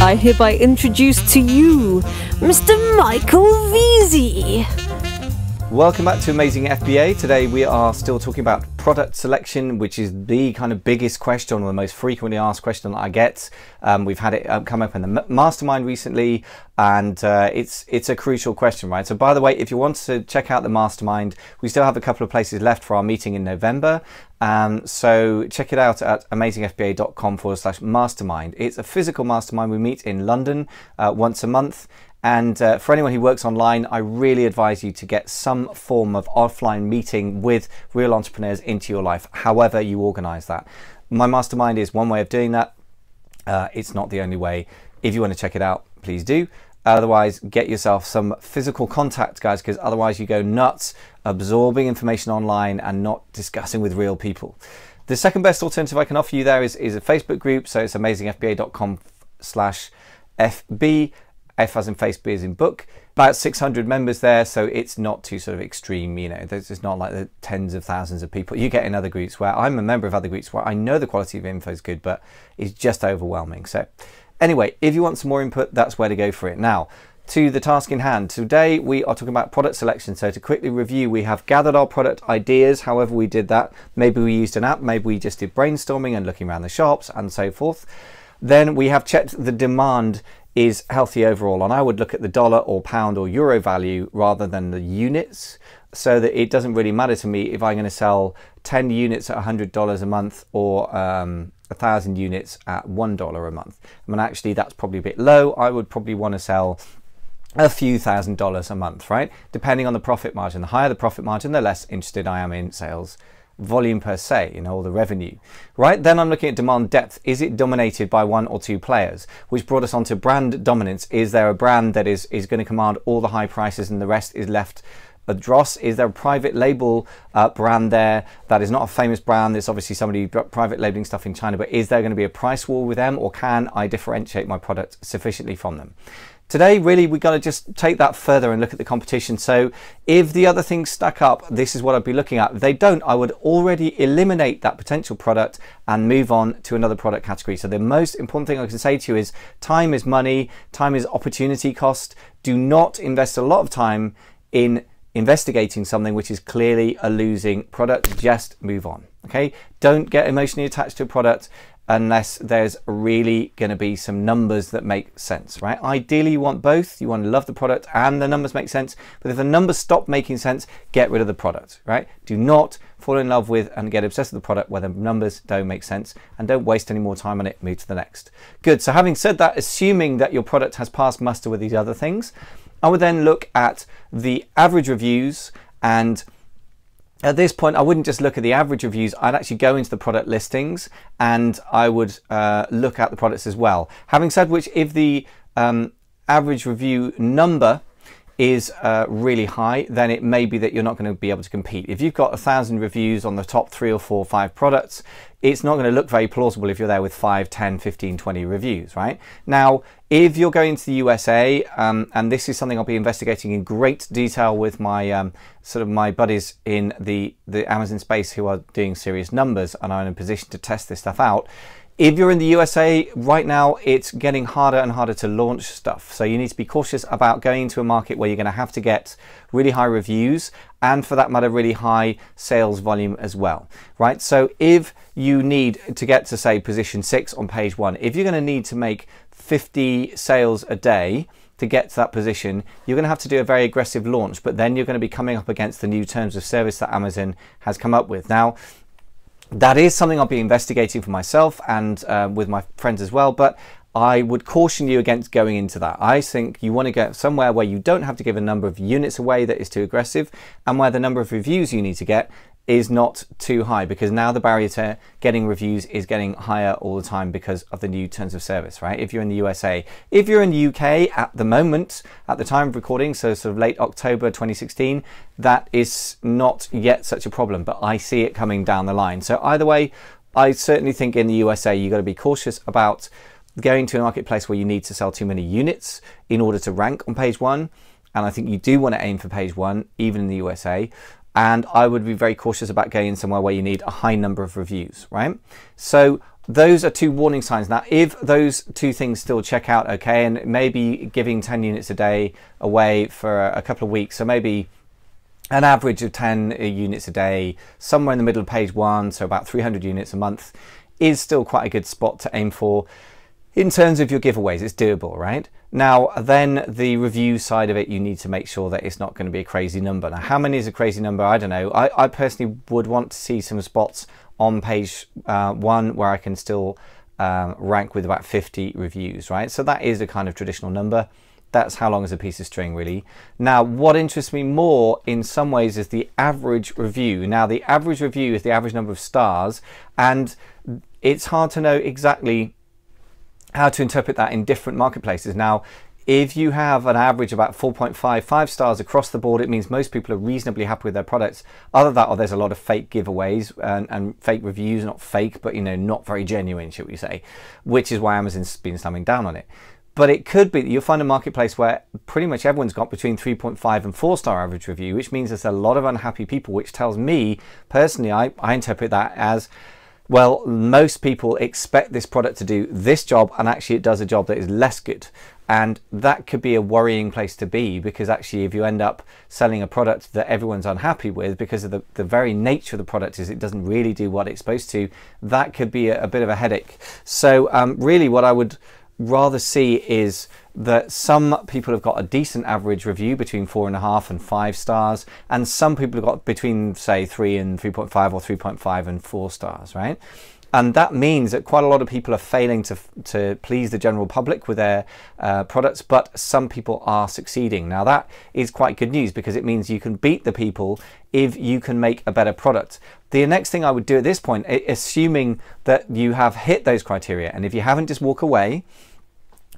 I hereby introduce to you Mr. Michael Veazey. Welcome back to Amazing FBA. Today we are still talking about product selection, which is the kind of biggest question, or the most frequently asked question that I get. We've had it come up in the mastermind recently, and it's a crucial question, right? So by the way, if you want to check out the mastermind, we still have a couple of places left for our meeting in November. So check it out at amazingfba.com/mastermind. It's a physical mastermind. We meet in London once a month. And for anyone who works online, I really advise you to get some form of offline meeting with real entrepreneurs into your life, however you organize that. My mastermind is one way of doing that. It's not the only way. If you want to check it out, please do. Otherwise, get yourself some physical contact, guys, because otherwise you go nuts absorbing information online and not discussing with real people. The second best alternative I can offer you there is a Facebook group. So it's amazingfba.com/FB. F as in face, B as in book. About 600 members there, so it's not too sort of extreme, you know. It's not like the tens of thousands of people you get in other groups, where I'm a member of other groups where I know the quality of info is good, but it's just overwhelming. So anyway, if you want some more input, that's where to go for it. Now, to the task in hand. Today we are talking about product selection. So to quickly review, we have gathered our product ideas, however we did that. Maybe we used an app, maybe we just did brainstorming and looking around the shops and so forth. Then we have checked the demand is healthy overall, and I would look at the dollar or pound or euro value rather than the units, so that it doesn't really matter to me if I'm going to sell 10 units at $100 a month or 1,000 units at $1 a month. I mean, actually that's probably a bit low. I would probably want to sell a few $1,000s a month, right? Depending on the profit margin. The higher the profit margin, the less interested I am in sales volume per se, you know, or the revenue, right? Then I'm looking at demand depth. Is it dominated by one or two players? Which brought us on to brand dominance. Is there a brand that is going to command all the high prices and the rest is left a dross? Is there a private label brand there that is not a famous brand? There's obviously somebody private labeling stuff in China, but is there going to be a price war with them, or can I differentiate my product sufficiently from them? Today, really, we've got to just take that further and look at the competition. So if the other things stack up, this is what I'd be looking at. If they don't, I would already eliminate that potential product and move on to another product category. So the most important thing I can say to you is time is money, time is opportunity cost. Do not invest a lot of time in investigating something which is clearly a losing product. Just move on, okay? Don't get emotionally attached to a product unless there's really going to be some numbers that make sense, right? Ideally, you want both. You want to love the product and the numbers make sense. But if the numbers stop making sense, get rid of the product, right? Do not fall in love with and get obsessed with the product where the numbers don't make sense, and don't waste any more time on it. Move to the next. Good. So having said that, assuming that your product has passed muster with these other things, I would then look at the average reviews, and at this point, I wouldn't just look at the average reviews. I'd actually go into the product listings, and I would look at the products as well. Having said which, if the average review number is really high, then it may be that you're not going to be able to compete. If you've got 1,000 reviews on the top 3 or 4 or 5 products, it's not going to look very plausible if you're there with 5, 10, 15, 20 reviews, right? Now, if you're going to the USA, and this is something I'll be investigating in great detail with my sort of my buddies in the Amazon space who are doing serious numbers and are in a position to test this stuff out. If you're in the USA right now, it's getting harder and harder to launch stuff. So you need to be cautious about going into a market where you're going to have to get really high reviews, and for that matter, really high sales volume as well, right? So if you need to get to, say, position 6 on page 1, if you're going to need to make 50 sales a day to get to that position, you're going to have to do a very aggressive launch, but then you're going to be coming up against the new terms of service that Amazon has come up with. Now, that is something I'll be investigating for myself and with my friends as well, but I would caution you against going into that. I think you want to get somewhere where you don't have to give a number of units away that is too aggressive, and where the number of reviews you need to get is not too high, because now the barrier to getting reviews is getting higher all the time because of the new terms of service, right? If you're in the USA. If you're in the UK at the moment, at the time of recording, so sort of late October 2016, that is not yet such a problem, but I see it coming down the line. So either way, I certainly think in the USA, you've got to be cautious about going to a marketplace where you need to sell too many units in order to rank on page 1. And I think you do want to aim for page 1, even in the USA. and I would be very cautious about going in somewhere where you need a high number of reviews, right? So those are 2 warning signs. Now, if those 2 things still check out okay, and maybe giving 10 units a day away for a couple of weeks, so maybe an average of 10 units a day, somewhere in the middle of page 1, so about 300 units a month, is still quite a good spot to aim for. In terms of your giveaways, it's doable, right? Now, then the review side of it, you need to make sure that it's not going to be a crazy number. Now, how many is a crazy number? I don't know. I personally would want to see some spots on page 1 where I can still rank with about 50 reviews, right? So that is a kind of traditional number. That's how long is a piece of string, really. Now, what interests me more in some ways is the average review. Now, the average review is the average number of stars, and it's hard to know exactly how to interpret that in different marketplaces. Now, if you have an average about 4.55 stars across the board, it means most people are reasonably happy with their products. Other than that, or there's a lot of fake giveaways and fake reviews, not fake, but not very genuine, shall we say, which is why Amazon's been slamming down on it. But it could be that you'll find a marketplace where pretty much everyone's got between 3.5 and 4-star average review, which means there's a lot of unhappy people, which tells me, personally, I interpret that as, well, most people expect this product to do this job, and actually it does a job that is less good. And that could be a worrying place to be, because actually if you end up selling a product that everyone's unhappy with because of the very nature of the product is it doesn't really do what it's supposed to, that could be a bit of a headache. So really what I would rather see is that some people have got a decent average review between 4.5 and 5 stars, and some people have got between, say, 3 and 3.5 or 3.5 and 4 stars, right? And that means that quite a lot of people are failing to please the general public with their products, but some people are succeeding. Now, that is quite good news, because it means you can beat the people if you can make a better product. The next thing I would do at this point, assuming that you have hit those criteria, and if you haven't, just walk away.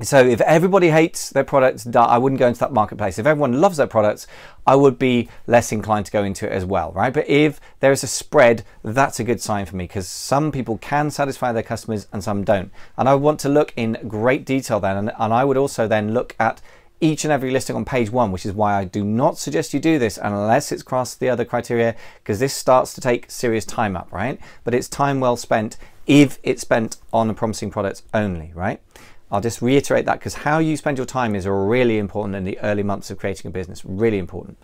So if everybody hates their products, I wouldn't go into that marketplace. If everyone loves their products, I would be less inclined to go into it as well, right? But if there is a spread, that's a good sign for me, because some people can satisfy their customers and some don't. And I want to look in great detail then, and I would also then look at each and every listing on page 1, which is why I do not suggest you do this unless it's crossed the other criteria, because this starts to take serious time up, right? But it's time well spent if it's spent on a promising product only, right? I'll just reiterate that, because how you spend your time is really important in the early months of creating a business, really important.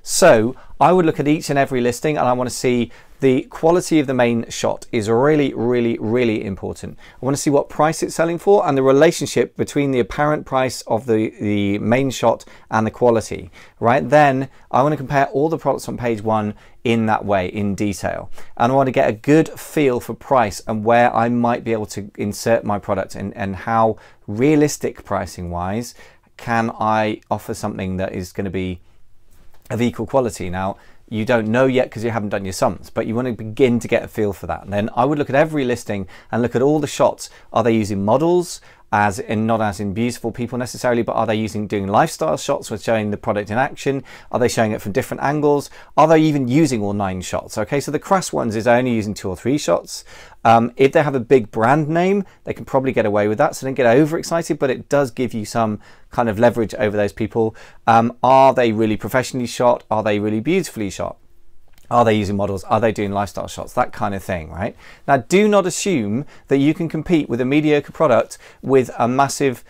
So I would look at each and every listing, and I want to see the quality of the main shot is really, really, really important. I want to see what price it's selling for and the relationship between the apparent price of the main shot and the quality, right? Then I want to compare all the products on page 1 in that way, in detail. And I want to get a good feel for price and where I might be able to insert my product, and how realistic pricing wise can I offer something that is going to be of equal quality. Now, you don't know yet because you haven't done your sums, but you want to begin to get a feel for that. And then I would look at every listing and look at all the shots. Are they using models, as in, not as in beautiful people necessarily, but are they doing lifestyle shots with showing the product in action? Are they showing it from different angles? Are they even using all 9 shots? Okay, so the crass ones is only using 2 or 3 shots. If they have a big brand name, they can probably get away with that, so don't get overexcited, but it does give you some kind of leverage over those people. Are they really professionally shot? Are they really beautifully shot? Are they using models? Are they doing lifestyle shots? That kind of thing, right? Now, do not assume that you can compete with a mediocre product with a massive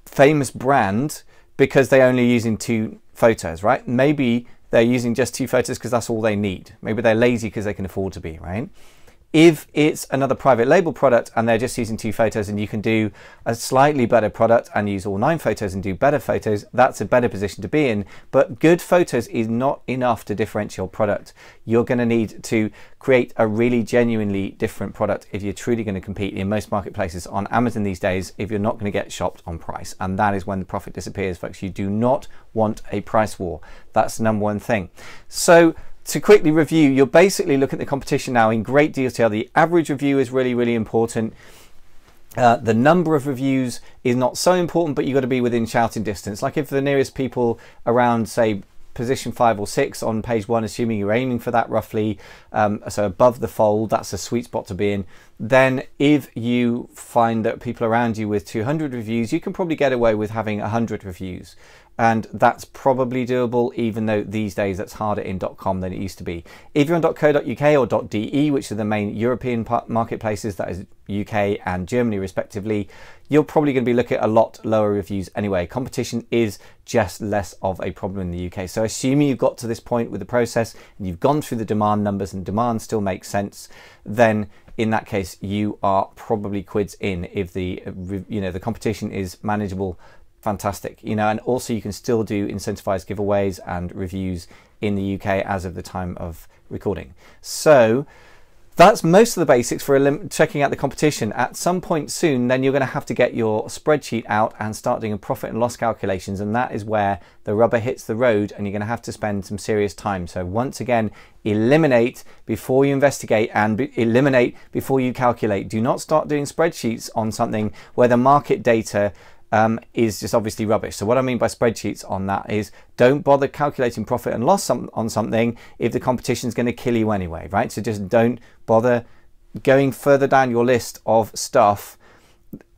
famous brand because they're only using 2 photos, right? Maybe they're using just 2 photos because that's all they need. Maybe they're lazy because they can afford to be, right? If it's another private label product and they're just using 2 photos, and you can do a slightly better product and use all 9 photos and do better photos, that's a better position to be in. But good photos is not enough to differentiate your product. You're going to need to create a really genuinely different product if you're truly going to compete in most marketplaces on Amazon these days, if you're not going to get shopped on price. And that is when the profit disappears, folks. You do not want a price war. That's the #1 thing. So to quickly review, you're basically looking at the competition now in great detail. The average review is really, really important. The number of reviews is not so important, but you've got to be within shouting distance. Like if the nearest people around, say, position 5 or 6 on page 1, assuming you're aiming for that roughly, so above the fold, that's a sweet spot to be in, then if you find that people around you with 200 reviews, you can probably get away with having 100 reviews. And that's probably doable, even though these days that's harder in .com than it used to be. If you're on .co.uk or .de, which are the main European marketplaces, that is UK and Germany respectively, you're probably going to be looking at a lot lower reviews anyway. Competition is just less of a problem in the UK. So assuming you've got to this point with the process and you've gone through the demand numbers and demand still makes sense, then in that case you are probably quids in. If the the competition is manageable, fantastic. And also you can still do incentivized giveaways and reviews in the UK as of the time of recording. So that's most of the basics for checking out the competition. At some point soon, then you're going to have to get your spreadsheet out and start doing profit and loss calculations, and that is where the rubber hits the road and you're going to have to spend some serious time. So once again, eliminate before you investigate and eliminate before you calculate. Do not start doing spreadsheets on something where the market data is just obviously rubbish. So what I mean by spreadsheets on that is don't bother calculating profit and loss on something if the competition is going to kill you anyway, right? So just don't bother going further down your list of stuff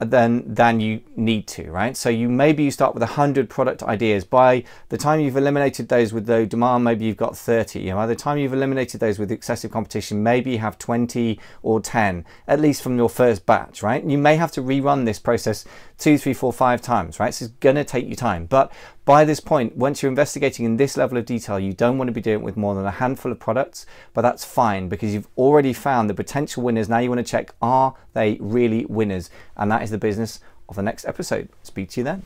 than you need to, right? So maybe you start with 100 product ideas. By the time you've eliminated those with low demand, maybe you've got 30. By the time you've eliminated those with excessive competition, maybe you have 20 or 10, at least from your first batch, right? You may have to rerun this process 2, 3, 4, 5 times, right? So it's going to take you time. But by this point, once you're investigating in this level of detail, you don't want to be doing it with more than a handful of products, but that's fine because you've already found the potential winners. Now you want to check, are they really winners? And that is the business of the next episode. Speak to you then.